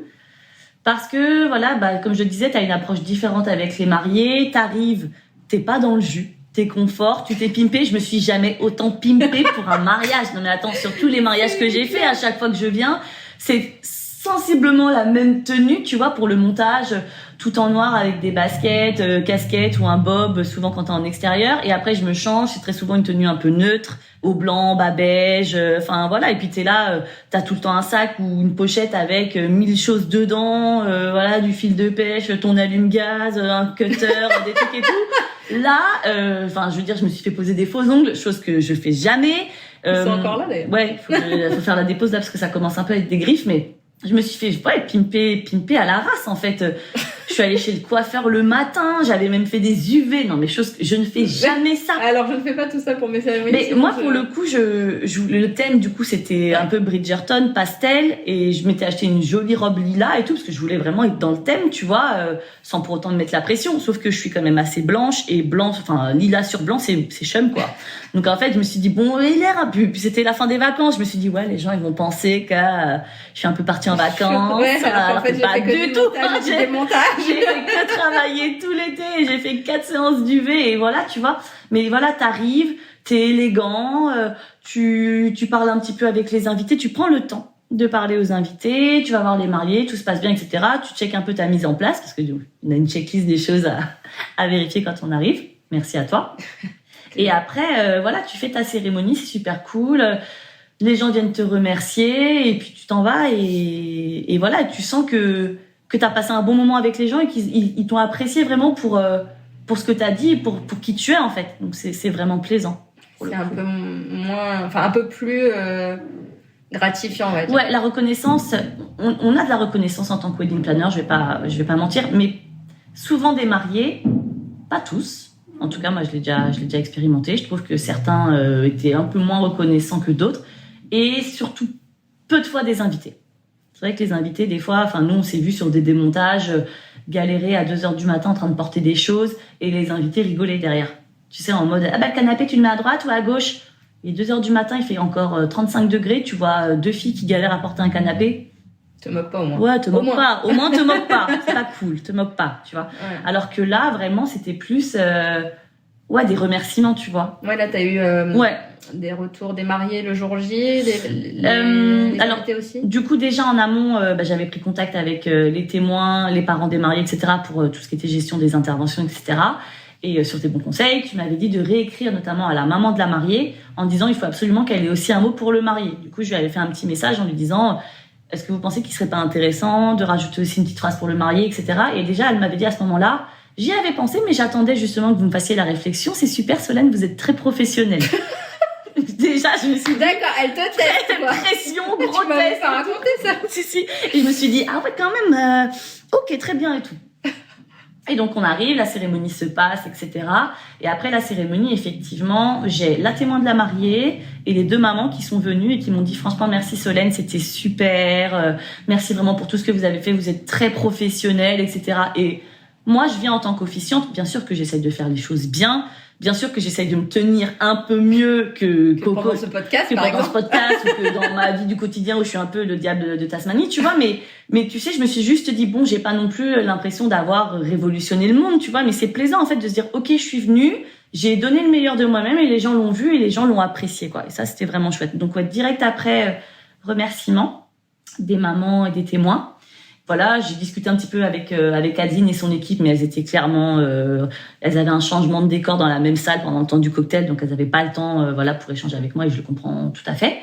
Parce que, voilà, comme je disais, t'as une approche différente avec les mariés. T'arrives, t'es pas dans le jus. T'es confort, tu t'es pimpé. Je me suis jamais autant pimpé pour un mariage. Non mais attends, sur tous les mariages que j'ai fait, à chaque fois que je viens, c'est sensiblement la même tenue, tu vois, pour le montage, tout en noir avec des baskets, casquettes ou un bob, souvent quand t'es en extérieur. Et après, je me change, c'est très souvent une tenue un peu neutre, au blanc, bas beige, enfin voilà. Et puis t'es là, t'as tout le temps un sac ou une pochette avec 1000 choses dedans, voilà, du fil de pêche, ton allume-gaz, un cutter, des trucs et tout. Là, je veux dire, je me suis fait poser des faux ongles, chose que je fais jamais. Ils sont encore là d'ailleurs. Ouais, faut faire la dépose là parce que ça commence un peu avec des griffes, mais je me suis fait pimper à la race en fait. Je suis allée chez le coiffeur le matin, j'avais même fait des UV, non mais chose que je ne fais jamais ça. Alors je ne fais pas tout ça pour mes cérémonies. Mais moi pour le coup, le thème du coup c'était un peu Bridgerton, pastel, et je m'étais acheté une jolie robe lilas et tout parce que je voulais vraiment être dans le thème, tu vois, sans pour autant me mettre la pression. Sauf que je suis quand même assez blanche et lilas sur blanc c'est chum quoi. Donc en fait je me suis dit bon il a l'air un peu, puis c'était la fin des vacances, je me suis dit ouais les gens ils vont penser que je suis un peu partie en vacances. Ouais, alors en fait, pas du tout. J'ai des montages. J'ai fait que travailler tout l'été, j'ai fait 4 séances d'UV et voilà, tu vois. Mais voilà, t'arrives, t'es élégant, tu parles un petit peu avec les invités, tu prends le temps de parler aux invités, tu vas voir les mariés, tout se passe bien, etc. Tu checkes un peu ta mise en place parce que on a une checklist des choses à vérifier quand on arrive. Merci à toi. Et après, voilà, tu fais ta cérémonie, c'est super cool. Les gens viennent te remercier et puis tu t'en vas et voilà, tu sens que t'as passé un bon moment avec les gens et qu'ils t'ont apprécié vraiment pour ce que t'as dit et pour qui tu es en fait. Donc c'est vraiment plaisant. C'est un peu moins, enfin un peu plus gratifiant, on va dire. Ouais, la reconnaissance, on a de la reconnaissance en tant que wedding planner, je vais pas mentir, mais souvent des mariés, pas tous. En tout cas, moi, je l'ai déjà expérimenté. Je trouve que certains étaient un peu moins reconnaissants que d'autres. Et surtout, peu de fois des invités. C'est vrai que les invités, des fois, nous, on s'est vu sur des démontages, galérer à 2h du matin en train de porter des choses, et les invités rigolaient derrière. Tu sais, en mode, le canapé, tu le mets à droite ou à gauche? Et 2h du matin, il fait encore 35 degrés, tu vois 2 filles qui galèrent à porter un canapé. Te moque pas au moins. Ouais, te moque pas. Au moins, te moque pas. C'est pas cool, te moque pas, tu vois. Ouais. Alors que là, vraiment, c'était plus, des remerciements, tu vois. Ouais, là, t'as eu, des retours des mariés le jour J, les invités aussi. Du coup, déjà en amont, j'avais pris contact avec les témoins, les parents des mariés, etc. pour tout ce qui était gestion des interventions, etc. Et sur tes bons conseils, tu m'avais dit de réécrire notamment à la maman de la mariée en disant il faut absolument qu'elle ait aussi un mot pour le marié. Du coup, je lui avais fait un petit message en lui disant est-ce que vous pensez qu'il serait pas intéressant de rajouter aussi une petite phrase pour le marié, etc. Et déjà, elle m'avait dit à ce moment-là, j'y avais pensé, mais j'attendais justement que vous me fassiez la réflexion. C'est super, Solène, vous êtes très professionnelle. Déjà, je me suis dit... D'accord, elle te teste, quoi. Pression, gros tu m'avais test. pas raconté ça. Si. Et je me suis dit, ah ouais, quand même, ok, très bien et tout. Et donc, on arrive, la cérémonie se passe, etc. Et après la cérémonie, effectivement, j'ai la témoin de la mariée et les 2 mamans qui sont venues et qui m'ont dit, franchement, merci Solène, c'était super. Merci vraiment pour tout ce que vous avez fait. Vous êtes très professionnelle, etc. Et moi, je viens en tant qu'officiante. Bien sûr que j'essaye de faire les choses bien. Bien sûr que j'essaye de me tenir un peu mieux que Coco, pendant ce podcast, ou que dans ma vie du quotidien où je suis un peu le diable de Tasmanie, tu vois. Mais tu sais, je me suis juste dit, bon, j'ai pas non plus l'impression d'avoir révolutionné le monde, tu vois. Mais c'est plaisant, en fait, de se dire, ok, je suis venue, j'ai donné le meilleur de moi-même et les gens l'ont vu et les gens l'ont apprécié, quoi. Et ça, c'était vraiment chouette. Donc, direct après, remerciements des mamans et des témoins. voilà, j'ai discuté un petit peu avec Adeline et son équipe, mais elles étaient clairement, elles avaient un changement de décor dans la même salle pendant le temps du cocktail, donc elles n'avaient pas le temps, voilà, pour échanger avec moi et je le comprends tout à fait.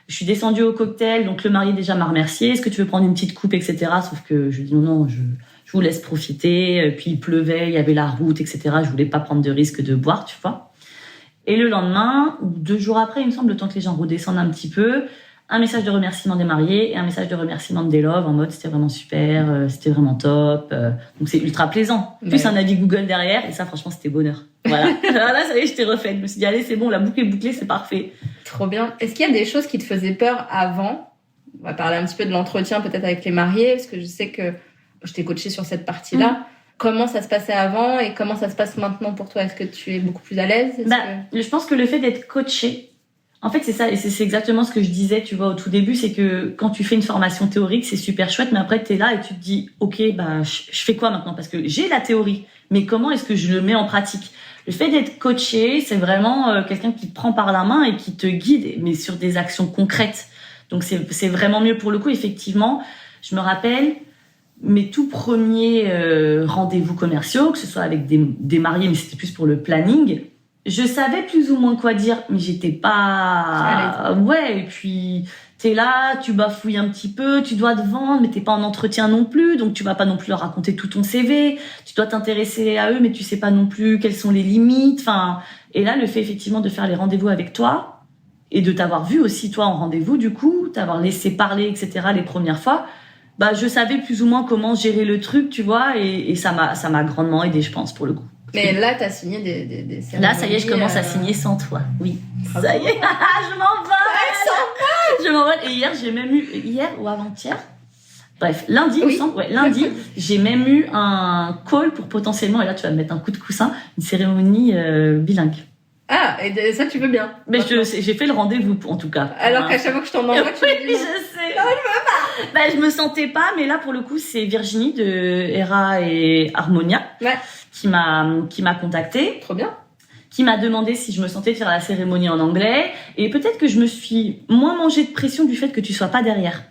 Je suis descendue au cocktail, donc le marié déjà m'a remercié. Est-ce que tu veux prendre une petite coupe, etc. Sauf que je dis non, je vous laisse profiter. Puis il pleuvait, il y avait la route, etc. Je voulais pas prendre de risque de boire, tu vois. Et le lendemain, ou 2 jours après, il me semble, le temps que les gens redescendent un petit peu, un message de remerciement des mariés et un message de remerciement des loves en mode c'était vraiment super, c'était vraiment top. Donc c'est ultra plaisant. Plus un avis Google derrière et ça franchement c'était bonheur. Voilà. Là ça y est, je t'ai refait. Je me suis dit allez c'est bon, la boucle est bouclée, c'est parfait. Trop bien. Est-ce qu'il y a des choses qui te faisaient peur avant? On va parler un petit peu de l'entretien peut-être avec les mariés parce que je sais que je t'ai coachée sur cette partie-là. Comment ça se passait avant et comment ça se passe maintenant pour toi? Est-ce que tu es beaucoup plus à l'aise? Je pense que le fait d'être coachée, en fait, c'est ça, et c'est exactement ce que je disais, tu vois, au tout début, c'est que quand tu fais une formation théorique, c'est super chouette, mais après, t'es là et tu te dis, ok, je fais quoi maintenant? Parce que j'ai la théorie, mais comment est-ce que je le mets en pratique? Le fait d'être coaché, c'est vraiment quelqu'un qui te prend par la main et qui te guide, mais sur des actions concrètes. Donc, c'est vraiment mieux pour le coup, effectivement. Je me rappelle mes tout premiers rendez-vous commerciaux, que ce soit avec des mariés, mais c'était plus pour le planning. Je savais plus ou moins quoi dire, mais j'étais pas... Ouais, et puis t'es là, tu bafouilles un petit peu, tu dois te vendre, mais t'es pas en entretien non plus, donc tu vas pas non plus leur raconter tout ton CV. Tu dois t'intéresser à eux, mais tu sais pas non plus quelles sont les limites. Enfin, et là, le fait effectivement de faire les rendez-vous avec toi et de t'avoir vu aussi toi en rendez-vous, du coup, t'avoir laissé parler, etc. les premières fois, je savais plus ou moins comment gérer le truc, tu vois, et ça m'a grandement aidé, je pense, pour le coup. Mais là, t'as signé des cérémonies. Là, ça y est, je commence à signer sans toi. Oui. Ça y est, je m'envole. Je m'envole. Et hier, j'ai même eu, hier ou avant-hier, bref, lundi, il me semble, ouais, lundi, j'ai même eu un call pour potentiellement, et là, tu vas me mettre un coup de coussin, une cérémonie bilingue. Ah, et ça, tu veux bien. Mais j'ai fait le rendez-vous, en tout cas. Alors qu'à chaque fois que je t'en envoie, tu me dis je sais. Non, je veux pas. Je me sentais pas, mais là, pour le coup, c'est Virginie de Hera et Harmonia. Ouais. Qui m'a contactée. Trop bien. Qui m'a demandé si je me sentais faire la cérémonie en anglais. Et peut-être que je me suis moins mangé de pression du fait que tu sois pas derrière.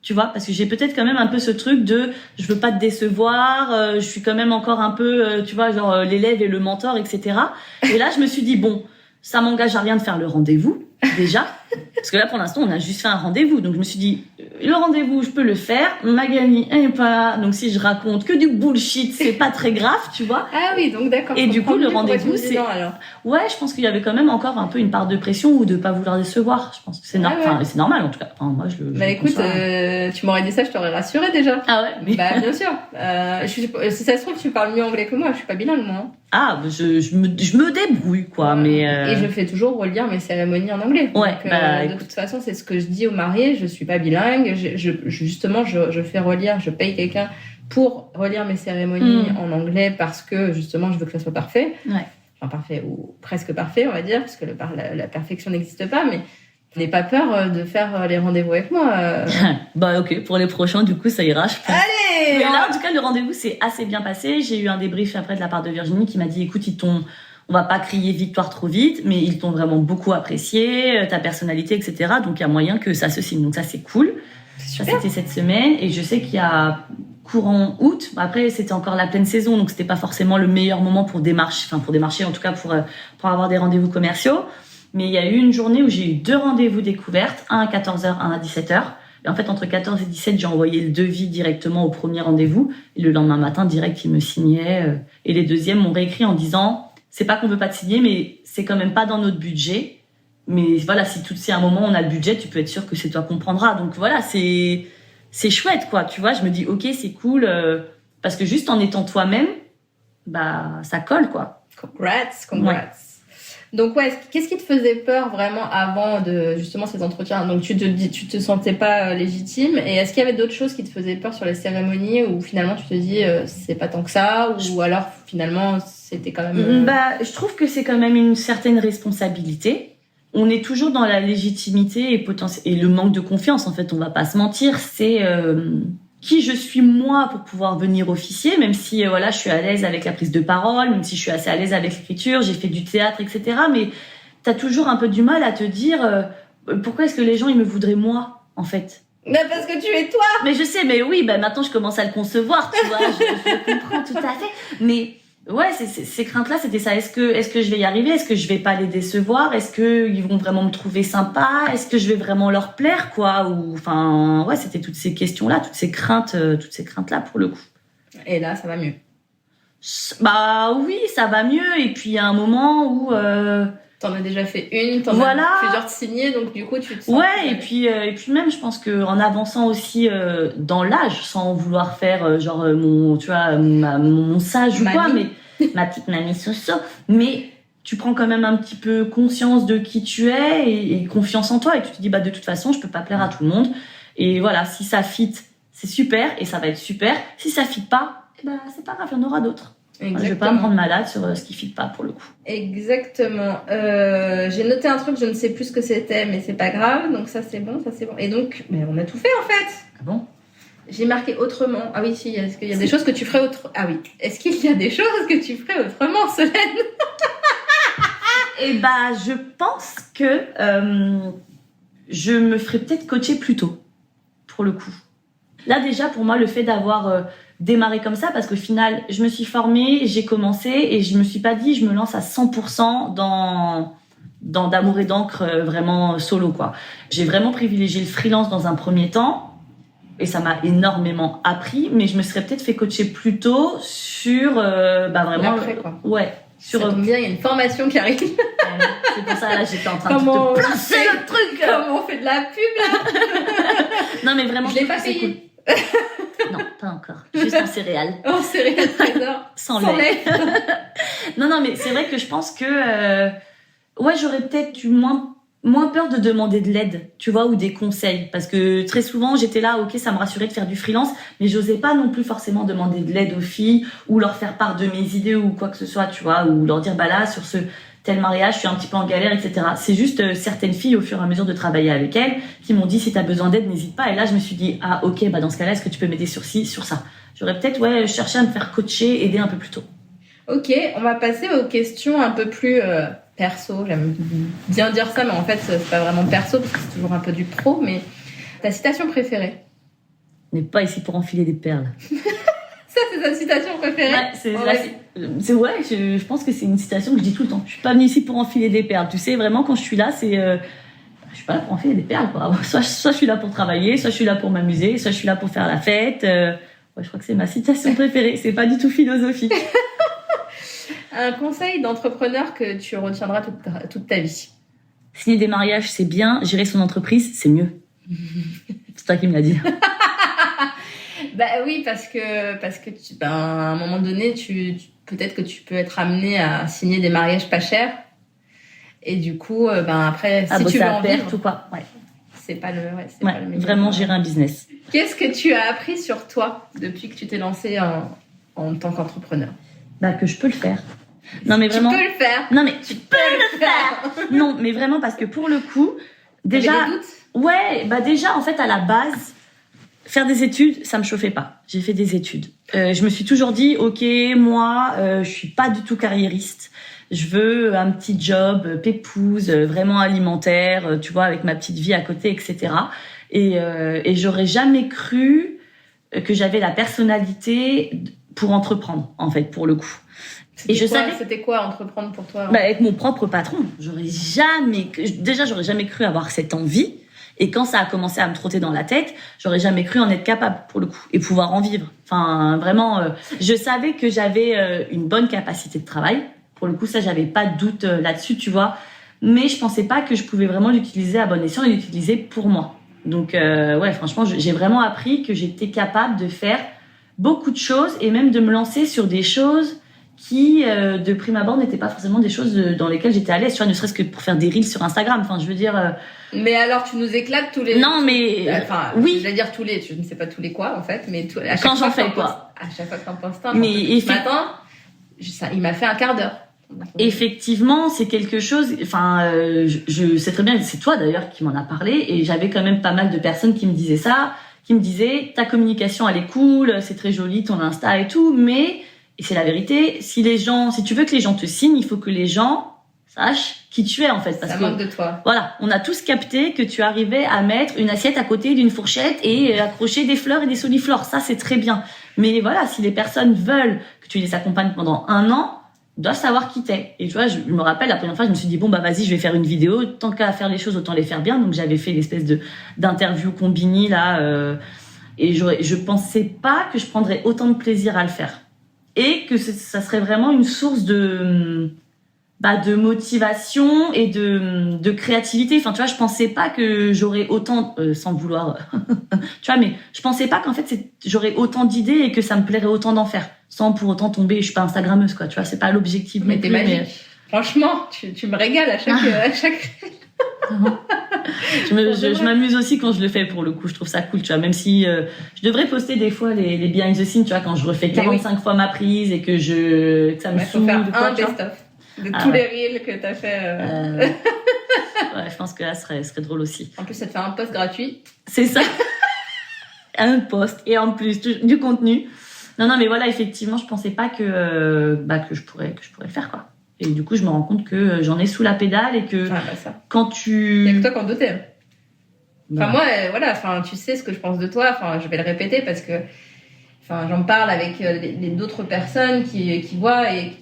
Tu vois, parce que j'ai peut-être quand même un peu ce truc de je veux pas te décevoir, je suis quand même encore un peu, tu vois, genre l'élève et le mentor, etc. Et là, je me suis dit, bon, ça m'engage à rien de faire le rendez-vous, déjà. Parce que là, pour l'instant, on a juste fait un rendez-vous. Donc, je me suis dit, le rendez-vous, je peux le faire. Magali, elle est pas là. Donc, si je raconte que du bullshit, c'est pas très grave, tu vois. Ah oui, donc d'accord. Et du coup, le rendez-vous, c'est... alors. Ouais, je pense qu'il y avait quand même encore un peu une part de pression ou de pas vouloir décevoir. Je pense que c'est c'est normal, en tout cas. Enfin, moi, écoute, tu m'aurais dit ça, je t'aurais rassuré déjà. Ah ouais, mais... bien sûr. Si ça se trouve, tu parles mieux anglais que moi. Je suis pas bilingue, moi. Ah, je me débrouille, quoi, mais... Et je fais toujours relire mes cérémonies en anglais. Ouais, donc, de toute façon, c'est ce que je dis aux mariés, je suis pas bilingue. Justement, je fais relire, je paye quelqu'un pour relire mes cérémonies en anglais parce que, justement, je veux que ça soit parfait. Ouais. Enfin, parfait ou presque parfait, on va dire, parce que la perfection n'existe pas, mais n'aie pas peur de faire les rendez-vous avec moi. Ok, pour les prochains, du coup, ça ira, je pense. Allez! Mais là, en tout cas, le rendez-vous s'est assez bien passé. J'ai eu un débrief après de la part de Virginie qui m'a dit, écoute, on va pas crier victoire trop vite, mais ils t'ont vraiment beaucoup apprécié, ta personnalité, etc. Donc, il y a moyen que ça se signe. Donc, ça, c'est cool. Ça, c'était cette semaine. Et je sais qu'il y a courant août. Après, c'était encore la pleine saison, donc c'était pas forcément le meilleur moment pour démarcher, en tout cas, pour avoir des rendez-vous commerciaux. Mais il y a eu une journée où j'ai eu 2 rendez-vous découvertes, un à 14h, un à 17h. Et en fait, entre 14 et 17, j'ai envoyé le devis directement au premier rendez-vous. Et le lendemain matin, direct, ils me signaient. Et les deuxièmes m'ont réécrit en disant, c'est pas qu'on veut pas te signer, mais c'est quand même pas dans notre budget. Mais voilà, si à un moment on a le budget, tu peux être sûr que c'est toi qu'on prendra. Donc voilà, c'est chouette, quoi. Tu vois, je me dis, ok, c'est cool. Parce que juste en étant toi-même, ça colle, quoi. Congrats. Ouais. Donc qu'est-ce qui te faisait peur vraiment avant de justement ces entretiens? Donc tu te sentais pas légitime, et est-ce qu'il y avait d'autres choses qui te faisaient peur sur les cérémonies où finalement tu te dis c'est pas tant que ça, ou alors finalement c'était quand même je trouve que c'est quand même une certaine responsabilité. On est toujours dans la légitimité et le manque de confiance, en fait, on va pas se mentir, c'est qui je suis moi pour pouvoir venir officier, même si je suis à l'aise avec la prise de parole, même si je suis assez à l'aise avec l'écriture, j'ai fait du théâtre, etc. Mais t'as toujours un peu du mal à te dire pourquoi est-ce que les gens ils me voudraient moi, en fait. Parce que tu es toi. Mais je sais, mais oui, maintenant je commence à le concevoir, tu vois, je comprends tout à fait. Mais ouais, ces craintes-là, c'était ça. Est-ce que je vais y arriver? Est-ce que je vais pas les décevoir? Est-ce que ils vont vraiment me trouver sympa? Est-ce que je vais vraiment leur plaire, quoi? Ou, enfin, ouais, c'était toutes ces questions-là, toutes ces craintes-là pour le coup. Et là, ça va mieux. Bah oui, ça va mieux. Et puis il y a un moment où t'en as déjà fait une, t'en voilà. as plusieurs de signées, donc du coup tu te sens. Ouais, et puis même, je pense que en avançant aussi dans l'âge, sans vouloir faire mon sage ou quoi, mais ma petite mamie Soso, mais tu prends quand même un petit peu conscience de qui tu es et confiance en toi, et tu te dis de toute façon je peux pas plaire à tout le monde, et voilà, si ça fit, c'est super et ça va être super. Si ça fit pas, c'est pas grave, il y en aura d'autres. Exactement. Je vais pas me rendre malade sur ce qui fit pas pour le coup. Exactement. J'ai noté un truc, je ne sais plus ce que c'était, mais c'est pas grave. Donc ça c'est bon. Et donc, mais on a tout fait en fait. Ah bon? J'ai marqué autrement. Ah oui, si. Est-ce qu'il y a des choses que tu ferais autrement? Ah oui. Est-ce qu'il y a des choses que tu ferais autrement, Solène? Je pense que je me ferais peut-être coacher plus tôt, pour le coup. Là déjà, pour moi, le fait d'avoir démarré comme ça, parce qu'au final, je me suis formée, j'ai commencé et je me suis pas dit je me lance à 100% dans d'amour et d'encre vraiment solo, quoi. J'ai vraiment privilégié le freelance dans un premier temps et ça m'a énormément appris, mais je me serais peut-être fait coacher plus tôt sur vraiment après, quoi. Ouais. Ça tombe bien, il y a une formation qui arrive. C'est pour ça, là, j'étais en train de te placer le truc. Comment on fait de la pub, là? Non, mais vraiment, je l'ai pas payé. Cool. Non, pas encore. Juste en céréales. En céréales trésor. Sans lait. Non, mais c'est vrai que je pense que j'aurais peut-être eu moins peur de demander de l'aide, tu vois, ou des conseils, parce que très souvent j'étais là, ok, ça me rassurait de faire du freelance, mais j'osais pas non plus forcément demander de l'aide aux filles ou leur faire part de mes idées ou quoi que ce soit, tu vois, ou leur dire là sur ce tel mariage je suis un petit peu en galère, etc. C'est juste certaines filles au fur et à mesure de travailler avec elles qui m'ont dit si t'as besoin d'aide n'hésite pas, et là je me suis dit ah ok, dans ce cas-là est-ce que tu peux m'aider sur ci, sur ça. J'aurais peut-être cherché à me faire coacher, aider un peu plus tôt. Ok, on va passer aux questions un peu plus perso. J'aime bien dire ça, mais en fait, c'est pas vraiment perso parce que c'est toujours un peu du pro. Mais ta citation préférée? On n'est pas ici pour enfiler des perles. Ça, c'est ta citation préférée? Ouais, je pense que c'est une citation que je dis tout le temps. Je suis pas venue ici pour enfiler des perles. Tu sais, vraiment, quand je suis là, je suis pas là pour enfiler des perles, quoi. Soit je suis là pour travailler, soit je suis là pour m'amuser, soit je suis là pour faire la fête. Je crois que c'est ma citation préférée. C'est pas du tout philosophique. Un conseil d'entrepreneur que tu retiendras toute ta vie? Signer des mariages, c'est bien. Gérer son entreprise, c'est mieux. C'est toi qui me l'as dit. Oui, parce que à un moment donné, peut-être que tu peux être amené à signer des mariages pas chers. Et du coup, après, si tu veux en vivre, ou quoi. Ouais. C'est pas le meilleur. Vraiment gérer un business. Qu'est-ce que tu as appris sur toi depuis que tu t'es lancée en tant qu'entrepreneur? Que je peux le faire. Non, mais vraiment. Tu peux le faire. Non, mais tu peux le faire. Non, mais vraiment, parce que pour le coup, déjà. T'avais des doutes? Ouais, déjà, en fait, à la base, faire des études, ça me chauffait pas. J'ai fait des études. Je me suis toujours dit, ok, moi, je suis pas du tout carriériste. Je veux un petit job pépouze, vraiment alimentaire, tu vois, avec ma petite vie à côté, etc. Et j'aurais jamais cru que j'avais la personnalité pour entreprendre, en fait, pour le coup. C'était quoi entreprendre pour toi? Avec mon propre patron. J'aurais jamais cru avoir cette envie. Et quand ça a commencé à me trotter dans la tête, j'aurais jamais cru en être capable, pour le coup, et pouvoir en vivre. Enfin, vraiment, je savais que j'avais une bonne capacité de travail. Pour le coup, ça, j'avais pas de doute là-dessus, tu vois. Mais je pensais pas que je pouvais vraiment l'utiliser à bon escient et l'utiliser pour moi. Donc, franchement, j'ai vraiment appris que j'étais capable de faire beaucoup de choses et même de me lancer sur des choses qui, de prime abord, n'étaient pas forcément des choses dans lesquelles j'étais à l'aise, tu vois, ne serait-ce que pour faire des reels sur Instagram. Enfin, je veux dire... Mais alors, tu nous éclates tous les... Non, mais... oui. Je vais dire tous les... Je ne sais pas tous les quoi, en fait, mais... Quand j'en fais, quoi. À chaque fois que t'en postes un, mais ce matin, il m'a fait un quart d'heure. Effectivement, c'est quelque chose... Enfin, je sais très bien, c'est toi, d'ailleurs, qui m'en a parlé, et j'avais quand même pas mal de personnes qui me disaient ça, qui me disaient, ta communication, elle est cool, c'est très joli, ton Insta et tout, mais... Et c'est la vérité, si tu veux que les gens te signent, il faut que les gens sache qui tu es en fait. Parce ça que, manque de toi. voilà, on a tous capté que tu arrivais à mettre une assiette à côté d'une fourchette et accrocher des fleurs et des soliflores. Ça, c'est très bien. Mais voilà, si les personnes veulent que tu les accompagnes pendant 1 an, doivent savoir qui t'es. Et tu vois, je me rappelle, la première fois, je me suis dit, bon, bah, vas-y, je vais faire une vidéo. Tant qu'à faire les choses, autant les faire bien. Donc, j'avais fait l'espèce d'interview Combini, là, et je pensais pas que je prendrais autant de plaisir à le faire. Et que ça serait vraiment une source de motivation et de créativité. Enfin, tu vois, je pensais pas que j'aurais autant, sans vouloir, tu vois, mais je pensais pas qu'en fait, j'aurais autant d'idées et que ça me plairait autant d'en faire. Sans pour autant tomber, je suis pas instagrammeuse, quoi. Tu vois, c'est pas l'objectif. Mais t'es magique. Franchement, tu me régales à chaque... je m'amuse aussi quand je le fais, pour le coup. Je trouve ça cool, tu vois. Même si je devrais poster des fois les behind the scenes, tu vois, quand je refais 45 fois ma prise et que ça me saoule. Faut faire quoi, un best-of de tous les reels que t'as fait. Ouais, je pense que là, ce serait drôle aussi. En plus, ça te fait un post gratuit. C'est ça. Un post. Et en plus, du contenu. Non, mais voilà, effectivement, je pensais pas que je pourrais le faire, quoi. Et du coup, je me rends compte que j'en ai sous la pédale et que quand tu... Il y a que toi qui en doutais. Enfin, moi, voilà, enfin, tu sais ce que je pense de toi. Enfin, je vais le répéter parce que, enfin, j'en parle avec d'autres personnes qui voient et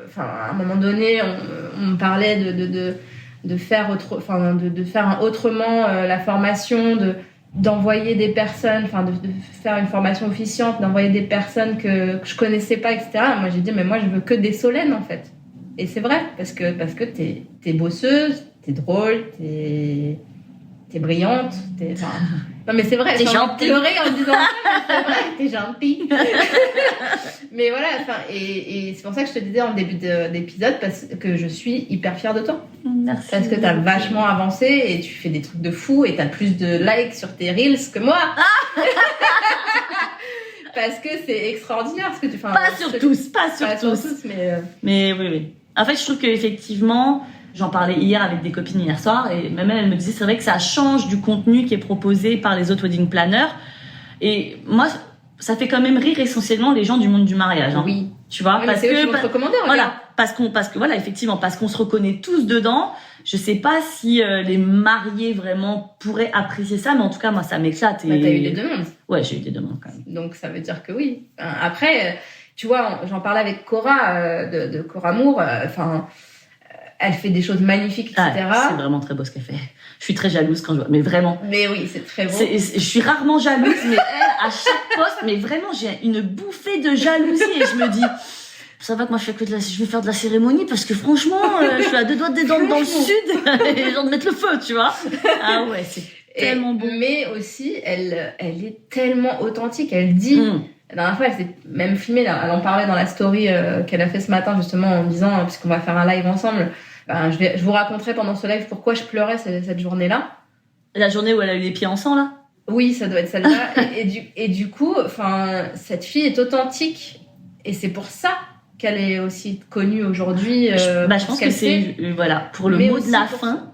enfin, à un moment donné, on me parlait de faire de faire autrement la formation, d'envoyer des personnes, enfin, de faire une formation officiante, d'envoyer des personnes que je connaissais pas, etc. Moi, j'ai dit, mais moi, je veux que des Solènes, en fait. Et c'est vrai, parce que t'es bosseuse, t'es drôle, t'es brillante, non mais c'est vrai, t'es gentille. Pleurer en disant c'est vrai, t'es gentille. Mais voilà, enfin, et c'est pour ça que je te disais en début d'épisode, parce que je suis hyper fière de toi. Merci. Parce que t'as vachement avancé et tu fais des trucs de fou et t'as plus de likes sur tes reels que moi. Parce que c'est extraordinaire ce que tu fais. Pas sur tous, mais oui. En fait, je trouve qu'effectivement, j'en parlais hier avec des copines hier soir, et même elle me disait, c'est vrai que ça change du contenu qui est proposé par les autres wedding planners. Et moi, ça fait quand même rire essentiellement les gens du monde du mariage. Hein. Oui. Tu vois, oui, parce que voilà, parce que voilà, effectivement, parce qu'on se reconnaît tous dedans. Je sais pas si les mariés vraiment pourraient apprécier ça, mais en tout cas, moi, ça m'éclate. Bah, t'as eu des demandes. Ouais, j'ai eu des demandes quand même. Donc ça veut dire que oui. Après, tu vois, j'en parlais avec Cora de Cora Moore. Enfin, elle fait des choses magnifiques, etc. C'est vraiment très beau ce qu'elle fait. Je suis très jalouse quand je vois, mais vraiment. Mais oui, c'est très beau. Je suis rarement jalouse, mais elle, à chaque poste, mais vraiment, j'ai une bouffée de jalousie et je me dis, ça va que moi je vais faire de la cérémonie parce que franchement, je suis à 2 doigts des dents dans le sud et genre de mettre le feu, tu vois. Ah ouais, c'est tellement beau. Mais aussi, elle est tellement authentique. Elle dit. La dernière fois, elle s'est même filmée, elle en parlait dans la story qu'elle a fait ce matin, justement, en disant, puisqu'on va faire un live ensemble, je vous raconterai pendant ce live pourquoi je pleurais cette journée-là. La journée où elle a eu les pieds en sang, là? Oui, ça doit être celle-là. et du coup, enfin, cette fille est authentique. Et c'est pour ça qu'elle est aussi connue aujourd'hui. Je pense que c'est, voilà, pour le mot de la fin.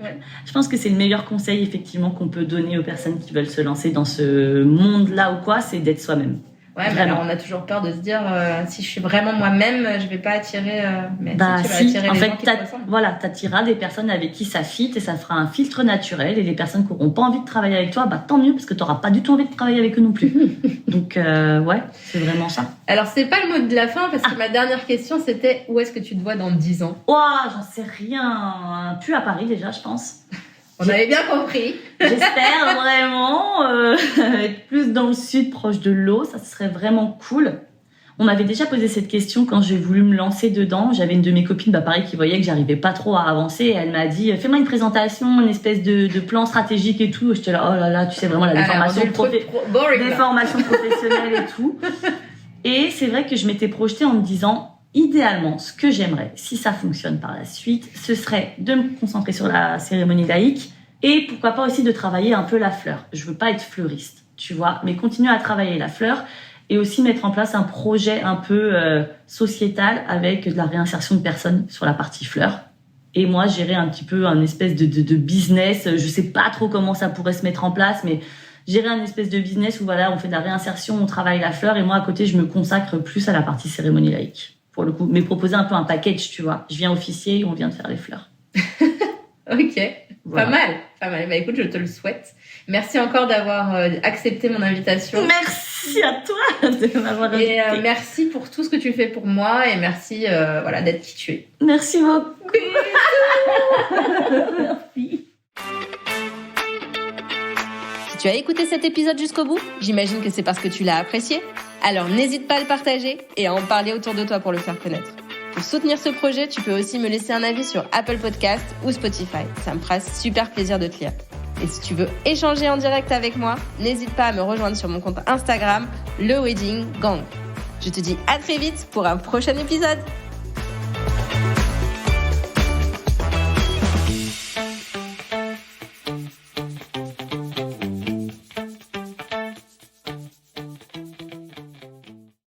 Ouais. Je pense que c'est le meilleur conseil effectivement qu'on peut donner aux personnes qui veulent se lancer dans ce monde-là ou quoi, c'est d'être soi-même. Ouais, mais alors on a toujours peur de se dire si je suis vraiment moi-même, je vais pas attirer. Mais si, tu vas attirer en les fait, gens qui te ressemblent. Voilà, t'attireras des personnes avec qui ça fit et ça fera un filtre naturel. Et les personnes qui n'auront pas envie de travailler avec toi, tant mieux parce que t'auras pas du tout envie de travailler avec eux non plus. Donc ouais, c'est vraiment ça. Alors c'est pas le mot de la fin parce que ma dernière question c'était où est-ce que tu te vois dans 10 ans? Ouah, j'en sais rien. Plus à Paris déjà, je pense. On avait bien compris. J'espère vraiment être plus dans le sud, proche de l'eau. Ça serait vraiment cool. On m'avait déjà posé cette question quand j'ai voulu me lancer dedans. J'avais une de mes copines, pareil, qui voyait que j'arrivais pas trop à avancer. Et elle m'a dit, fais-moi une présentation, une espèce de plan stratégique et tout. J'étais là, oh là là, tu sais vraiment la formation professionnelle et tout. Et c'est vrai que je m'étais projetée en me disant, idéalement, ce que j'aimerais, si ça fonctionne par la suite, ce serait de me concentrer sur la cérémonie laïque et pourquoi pas aussi de travailler un peu la fleur. Je veux pas être fleuriste, tu vois, mais continuer à travailler la fleur et aussi mettre en place un projet un peu sociétal avec de la réinsertion de personnes sur la partie fleur. Et moi, gérer un petit peu un espèce de business. Je sais pas trop comment ça pourrait se mettre en place, mais gérer un espèce de business où voilà, on fait de la réinsertion, on travaille la fleur et moi à côté, je me consacre plus à la partie cérémonie laïque. pour le coup, mais proposer un peu un package, tu vois. Je viens officier, on vient de faire les fleurs. Ok, Voilà. pas mal. Bah écoute, je te le souhaite. Merci encore d'avoir accepté mon invitation. Merci à toi de m'avoir invité. Et merci pour tout ce que tu fais pour moi et merci d'être qui tu es. Merci beaucoup. Merci. Si tu as écouté cet épisode jusqu'au bout, j'imagine que c'est parce que tu l'as apprécié. Alors n'hésite pas à le partager et à en parler autour de toi pour le faire connaître. Pour soutenir ce projet, tu peux aussi me laisser un avis sur Apple Podcast ou Spotify. Ça me fera super plaisir de te lire. Et si tu veux échanger en direct avec moi, n'hésite pas à me rejoindre sur mon compte Instagram, Le Wedding Gang. Je te dis à très vite pour un prochain épisode.